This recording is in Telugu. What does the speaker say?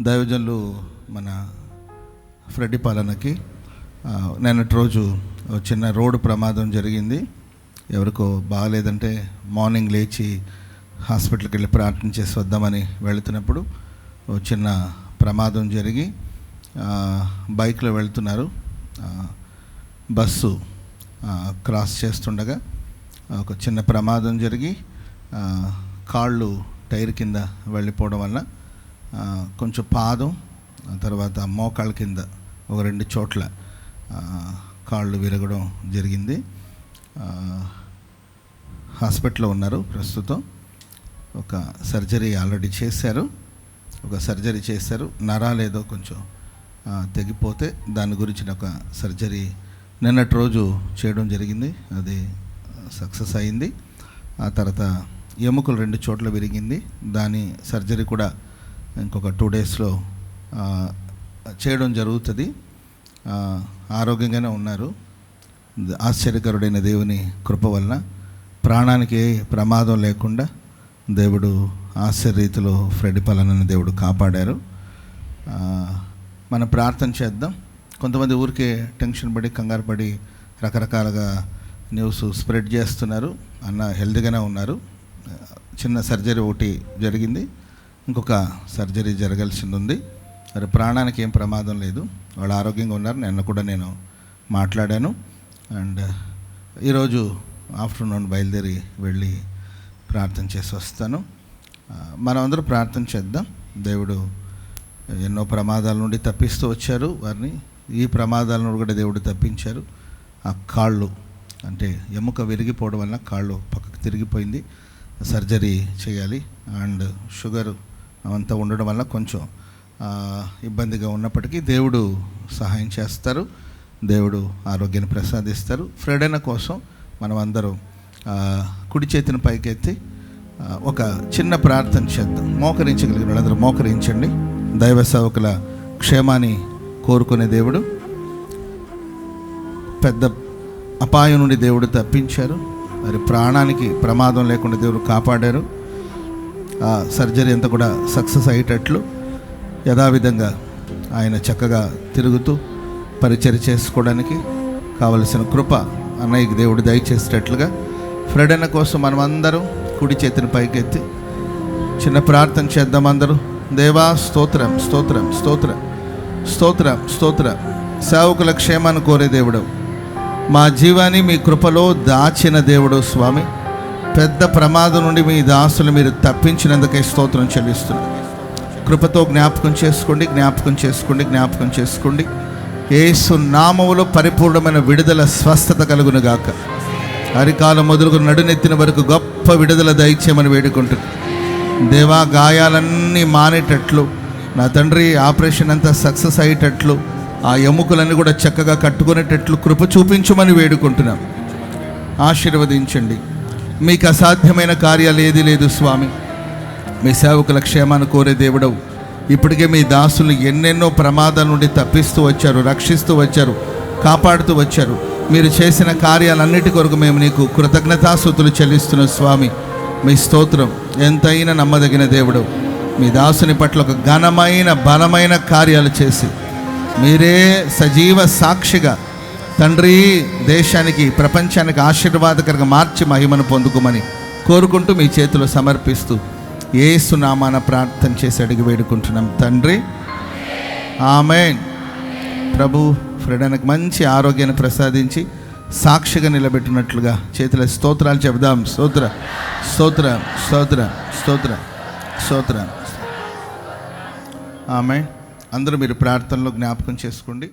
దైవజనులు మన ఫ్రెడ్డి పాలనకి నిన్నటి రోజు చిన్న రోడ్డు ప్రమాదం జరిగింది. ఎవరికో బాగాలేదంటే మార్నింగ్ లేచి హాస్పిటల్కి వెళ్ళి ప్రార్థన చేసి వద్దామని వెళుతున్నప్పుడు చిన్న ప్రమాదం జరిగి బైక్లో వెళ్తున్నారు. బస్సు క్రాస్ చేస్తుండగా ఒక చిన్న ప్రమాదం జరిగి కాళ్ళు టైర్ కింద వెళ్ళిపోవడం వల్ల కొంచెం పాదం తర్వాత మోకాళ్ళ కింద ఒక 2 చోట్ల కాళ్ళు విరగడం జరిగింది. హాస్పిటల్లో ఉన్నారు ప్రస్తుతం. ఒక సర్జరీ ఆల్రెడీ చేశారు. నరాలు ఏదో కొంచెం తెగిపోతే దాని గురించిన ఒక సర్జరీ నిన్నటి రోజు చేయడం జరిగింది. అది సక్సెస్ అయింది. ఆ తర్వాత ఎముకలు 2 చోట్ల విరిగింది. దాని సర్జరీ కూడా ఇంకొక 2 డేస్లో చేయడం జరుగుతుంది. ఆరోగ్యంగానే ఉన్నారు. ఆశ్చర్యకరుడైన దేవుని కృప వలన ప్రాణానికి ప్రమాదం లేకుండా దేవుడు ఆశ్చర్యరీతిలో ఫ్రెడ్డి పాలనని దేవుడు కాపాడారు. మనం ప్రార్థన చేద్దాం. కొంతమంది ఊరికే టెన్షన్ పడి కంగారు పడి రకరకాలుగా న్యూస్ స్ప్రెడ్ చేస్తున్నారు. అన్న హెల్తీగానే ఉన్నారు. చిన్న సర్జరీ ఒకటి జరిగింది, ఇంకొక సర్జరీ జరగాల్సింది ఉంది. మరి ప్రాణానికి ఏం ప్రమాదం లేదు, వాళ్ళు ఆరోగ్యంగా ఉన్నారు. నిన్న కూడా నేను మాట్లాడాను. అండ్ ఈరోజు ఆఫ్టర్నూన్ బయలుదేరి వెళ్ళి ప్రార్థన చేసి వస్తాను. మనం అందరూ ప్రార్థన చేద్దాం. దేవుడు ఎన్నో ప్రమాదాల నుండి తప్పిస్తూ వచ్చారు వారిని. ఈ ప్రమాదాల నుండి కూడా దేవుడు తప్పించారు. ఆ కాళ్ళు అంటే ఎముక విరిగిపోవడం వల్ల కాళ్ళు పక్కకు తిరిగిపోయింది. సర్జరీ చేయాలి. అండ్ షుగర్ అంతా ఉండడం వల్ల కొంచెం ఇబ్బందిగా ఉన్నప్పటికీ దేవుడు సహాయం చేస్తారు. దేవుడు ఆరోగ్యాన్ని ప్రసాదిస్తారు. ఫ్రెడైన కోసం మనం అందరం కుడి చేతిని పైకెత్తి ఒక చిన్న ప్రార్థన చేద్దాం. మోకరించగలిగిన వాళ్ళందరూ మోకరించండి. దైవ సేవకుల క్షేమాన్ని కోరుకునే దేవుడు. పెద్ద అపాయం నుండి దేవుడు తప్పించారు. మరి ప్రాణానికి ప్రమాదం లేకుండా దేవుడు కాపాడారు. సర్జరీ అంతా కూడా సక్సెస్ అయ్యేటట్లు యథావిధంగా ఆయన చక్కగా తిరుగుతూ పరిచర్య చేసుకోవడానికి కావలసిన కృప అన్నయ్యకి దేవుడు దయచేసేటట్లుగా ఫ్రెడన్న కోసం మనం అందరం కుడి చేతిని పైకెత్తి చిన్న ప్రార్థన చేద్దాం. అందరూ దేవా స్తోత్రం స్తోత్రం స్తోత్రం స్తోత్రం స్తోత్రం. సేవకుల క్షేమాన్ని కోరే దేవుడు, మా జీవాన్ని మీ కృపలో దాచిన దేవుడు స్వామి. పెద్ద ప్రమాదం నుండి మీ దాసులు మీరు తప్పించినందుకే స్తోత్రం చెల్లిస్తున్నారు. కృపతో జ్ఞాపకం చేసుకోండి. యేసు నామములో పరిపూర్ణమైన విడుదల స్వస్థత కలుగును గాక. అరికాలం మొదలుగు నడునెత్తిన వరకు గొప్ప విడుదల దయచేయమని వేడుకుంటుంది. దేవా, గాయాలన్నీ మానేటట్లు నా తండ్రి, ఆపరేషన్ అంతా సక్సెస్ అయ్యేటట్లు, ఆ ఎముకలన్నీ కూడా చక్కగా కట్టుకునేటట్లు కృప చూపించమని వేడుకుంటున్నాం. ఆశీర్వదించండి. మీకు అసాధ్యమైన కార్యాలు ఏది లేదు స్వామి. మీ సేవకుల క్షేమాన్ని కోరే దేవుడవు. ఇప్పటికే మీ దాసులు ఎన్నెన్నో ప్రమాదాల నుండి తప్పిస్తూ వచ్చారు, రక్షిస్తూ వచ్చారు, కాపాడుతూ వచ్చారు. మీరు చేసిన కార్యాలన్నిటి కొరకు మేము నీకు కృతజ్ఞతాస్తుతులు చెల్లిస్తున్నాం స్వామి. మీ స్తోత్రం. ఎంతైనా నమ్మదగిన దేవుడు. మీ దాసుని పట్ల ఒక ఘనమైన బలమైన కార్యాలు చేసి మీరే సజీవ సాక్షిగా తండ్రి దేశానికి ప్రపంచానికి ఆశీర్వాదకరంగా మార్చి మహిమను పొందుకోమని కోరుకుంటూ మీ చేతిలో సమర్పిస్తూ యేసు నామాన ప్రార్థన చేసి అడిగి వేడుకుంటున్నాం తండ్రి, ఆమేన్. ప్రభు ఫ్రెడనకు మంచి ఆరోగ్యాన్ని ప్రసాదించి సాక్షిగా నిలబెట్టినట్లుగా చేతిలో స్తోత్రాలు చెబుదాం. స్తోత్ర స్తోత్ర స్తోత్ర స్తోత్ర స్తోత్ర. ఆమేన్. అందరూ మీరు ప్రార్థనలో జ్ఞాపకం చేసుకోండి.